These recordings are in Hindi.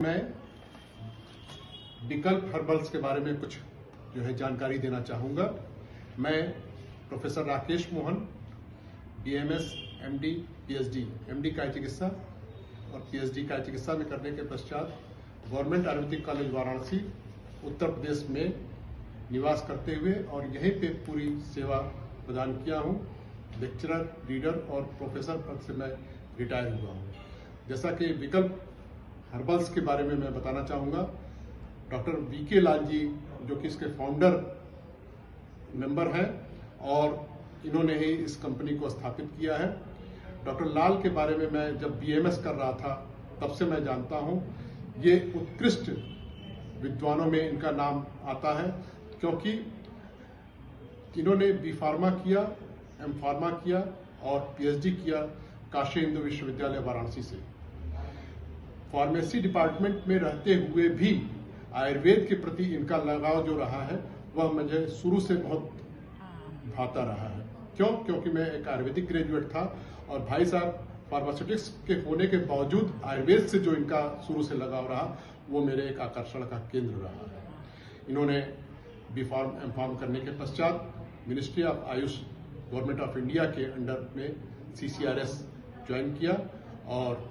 मैं विकल्प हर्बल्स के बारे में कुछ जानकारी देना चाहूँगा। मैं professor Rakesh Mohan BMS MD PhD MD काय चिकित्सा और पीएचडी काय चिकित्सा में करने के पश्चात गवर्नमेंट आयुर्वेदिक कॉलेज वाराणसी उत्तर प्रदेश में निवास करते हुए और यहीं पे पूरी सेवा प्रदान किया हूँ। लेक्चरर, रीडर और प्रोफेसर पद से मैं रिटायर हुआ हूँ। जैसा कि विकल्प हर्बल्स के बारे में मैं बताना चाहूँगा, डॉक्टर वीके लाल जी जो कि इसके फाउंडर मेंबर हैं और इन्होंने ही इस कंपनी को स्थापित किया है। डॉक्टर लाल के बारे में मैं जब बीएमएस कर रहा था तब से मैं जानता हूँ। ये उत्कृष्ट विद्वानों में इनका नाम आता है क्योंकि इन्होंने बी फार्मा किया, एम फार्मा किया और पीएचडी किया काशी हिंदू विश्वविद्यालय वाराणसी से। फार्मेसी डिपार्टमेंट में रहते हुए भी आयुर्वेद के प्रति इनका लगाव जो रहा है वह मुझे शुरू से बहुत भाता रहा है। क्योंकि मैं एक आयुर्वेदिक ग्रेजुएट था और भाई साहब फार्मास्यूटिक्स के होने के बावजूद आयुर्वेद से जो इनका शुरू से लगाव रहा वो मेरे एक आकर्षण का केंद्र रहा है। इन्होंने बी फार्म एम फार्म करने के पश्चात ministry of Ayush government of India के अंडर में CCRS ज्वाइन किया और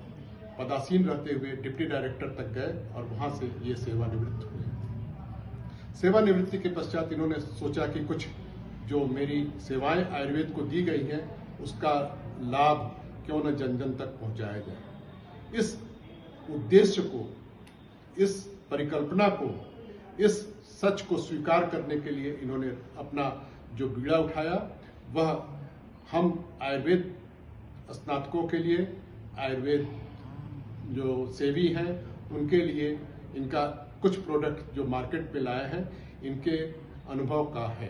पदासीन रहते हुए डिप्टी डायरेक्टर तक गए और वहां से ये सेवानिवृत्त हुए। सेवानिवृत्ति के पश्चात इन्होंने सोचा कि कुछ जो मेरी सेवाएं आयुर्वेद को दी गई हैं उसका लाभ क्यों न जन जन तक पहुंचाया जाए। इस उद्देश्य को, इस परिकल्पना को, इस सच को स्वीकार करने के लिए इन्होंने अपना जो बीड़ा उठाया वह हम आयुर्वेद स्नातकों के लिए, आयुर्वेद जो सेवी हैं उनके लिए इनका कुछ प्रोडक्ट जो मार्केट में लाए हैं इनके अनुभव का है।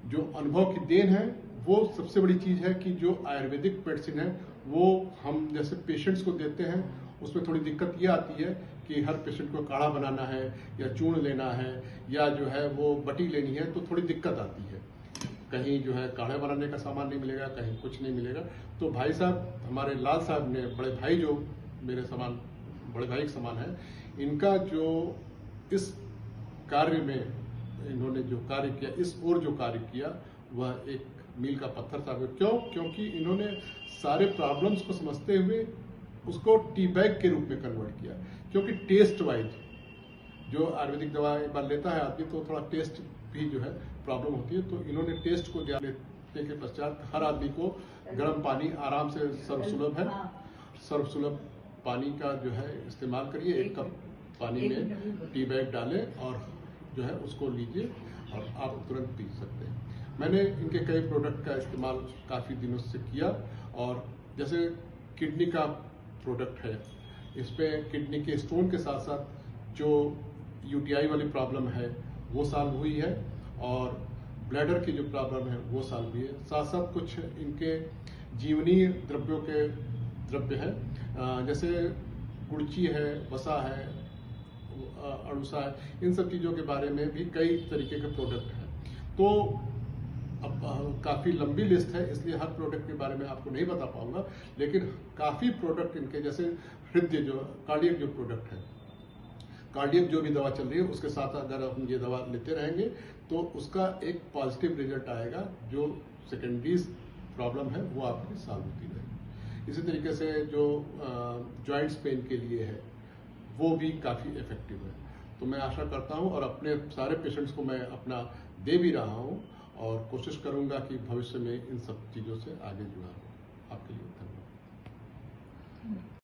जो अनुभव की देन है वो सबसे बड़ी चीज है कि जो आयुर्वेदिक मेडिसिन है वो हम जैसे पेशेंट्स को देते हैं उसमें थोड़ी दिक्कत ये आती है कि हर पेशेंट को काढ़ा बनाना है या चूर्ण लेना है या जो है वो बटी लेनी है तो थोड़ी दिक्कत आती है। कहीं जो है काढ़े बनाने का सामान नहीं मिलेगा, कहीं कुछ नहीं मिलेगा। तो भाई साहब हमारे लाल साहब ने, बड़े भाई जो मेरे समान, बड़े भाई के समान है, इनका जो इस कार्य में इन्होंने जो कार्य किया, इस ओर जो कार्य किया वह एक मील का पत्थर साबित। क्योंकि इन्होंने सारे प्रॉब्लम्स को समझते हुए उसको टी बैग के रूप में कन्वर्ट किया। क्योंकि टेस्ट वाइज जो आयुर्वेदिक दवा एक बार लेता है आदमी तो थोड़ा टेस्ट भी जो है प्रॉब्लम होती है, तो इन्होंने टेस्ट को ध्यान देने के पश्चात हर आदमी को गर्म पानी आराम से सर्वसुलभ है, सर्वसुलभ पानी का जो है इस्तेमाल करिए। 1 कप पानी में टी बैग डालें और जो है उसको लीजिए और आप तुरंत पी सकते हैं। मैंने इनके कई प्रोडक्ट का इस्तेमाल काफ़ी दिनों से किया और जैसे किडनी का प्रोडक्ट है, इस पे किडनी के स्टोन के साथ साथ जो यूटीआई वाली प्रॉब्लम है वो सॉल्व हुई है और ब्लैडर की जो प्रॉब्लम है वो सॉल्व हुई है। साथ साथ कुछ इनके जीवनीय द्रव्यों के द्रव्य है, जैसे गुड़ची है, वसा है, अड़ूसा है, इन सब चीज़ों के बारे में भी कई तरीके के प्रोडक्ट हैं। तो अब काफ़ी लंबी लिस्ट है इसलिए हर प्रोडक्ट के बारे में आपको नहीं बता पाऊंगा, लेकिन काफ़ी प्रोडक्ट इनके जैसे हृदय जो कार्डियक जो प्रोडक्ट है, कार्डियक जो भी दवा चल रही है उसके साथ अगर हम ये दवा लेते रहेंगे तो उसका एक पॉजिटिव रिजल्ट आएगा। जो सेकेंडरीज प्रॉब्लम है वो आपकी सॉल्व होती रहेगी। इसी तरीके से जो जॉइंट्स पेन के लिए है वो भी काफ़ी इफेक्टिव है। तो मैं आशा करता हूँ और अपने सारे पेशेंट्स को मैं अपना दे भी रहा हूँ और कोशिश करूँगा कि भविष्य में इन सब चीज़ों से आगे जुड़ा हूँ। आपके लिए धन्यवाद।